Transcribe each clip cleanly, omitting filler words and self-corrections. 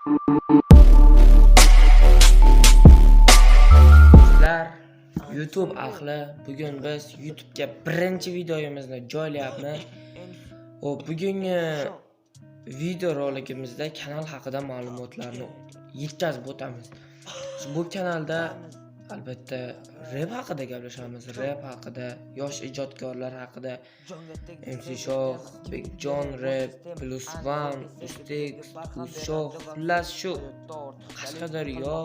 Sizlar YouTube ahli, bugun biz YouTube'ga birinchi videomizni joylayapmiz. Bugungi video roligimizda kanal haqida ma'lumotlarni yetkazib o'tamiz. Bu kanalda albatta rap haqida gaplashamiz, rap haqida, yosh ijodkorlar haqida, MC Shoh, Big John Rap, Plus One, Ustix, Shoh, xullas shu Qashqadaryo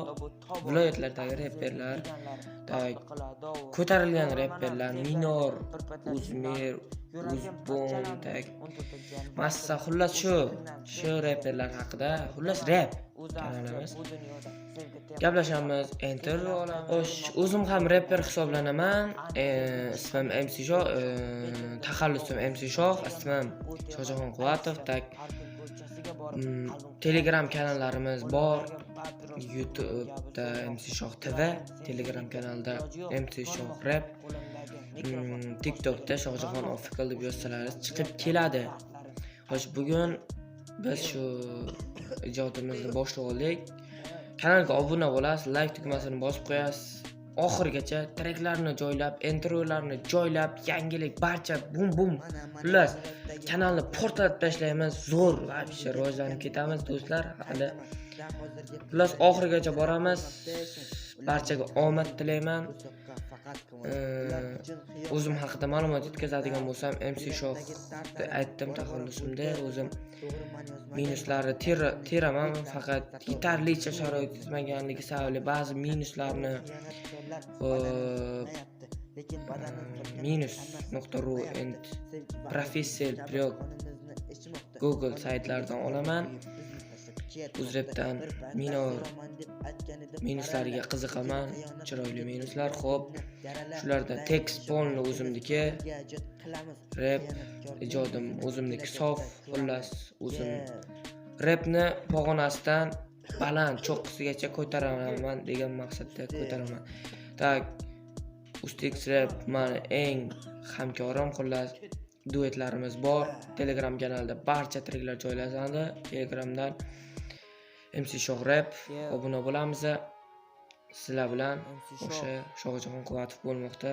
viloyatlaridagi rapperlar, ko'tarilgan rapperlar, Minor, Uzmir, Uzbon, massa, xullas shu rapperlar haqida, xullas rap kanalimiz. Gaplashamiz, intervyu olamiz. O'zim ham rapper hisoblanaman. Ismim MC Shoh, taxallusim MC Shoh, ismim Shohjahon Quvvatov. Telegram kanallarimiz bor. YouTube'da MC Shoh TV, Telegram kanalida MC Shoh Rap, TikTokda Shohjahon Official deb yozsalaringiz chiqib keladi. Xo'sh, bugun biz shu ijodimizni boshlab oldik. Kanalga obuna bo'lasiz, like tugmasini bosib qo'yasiz. Oxirigacha treklarni joylab, intervyularni joylab, yangilik barcha bum. Xullas, kanalni portlatib tashlaymiz. Zo'r, vobshe rivojlanib ketamiz do'stlar. Hali xullas oxirigacha boramiz. Barchaga omad tilayman. O'zim haqida ma'lumot yetkazadigan bo'lsam, MC Shoh aytdim taxallusimda, o'zim minuslarni teraman, faqat yetarlicha sharoit yetmaganligi sababli ba'zi minuslarni minus.ru and professional blog Google saytlaridan olaman. Uzrepdan minuslariga qiziqaman, chiroyli minuslar. Xo'p, shularda tekst polni o'zimniki, rap ijodim o'zimniki, sof, xullas o'zim rapni pog'onasidan baland cho'qqisigacha ko'taraman degan maqsadda ko'taraman. Ustix Rap mani eng hamkorim, xullas duetlarimiz bor. Telegram kanalida barcha treklar joylanadi. Telegramdan MC Shoh Rap obuna bo'lamiz. Sizlar bilan o'sha Shohjahon Quvvatov bo'lmoqda.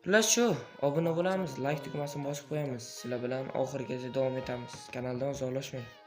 Xullas shu, obuna bo'lamiz, like tugmasini bosib qo'yamiz. Sizlar bilan oxirigacha davom etamiz. Kanaldan uzoqlashmang.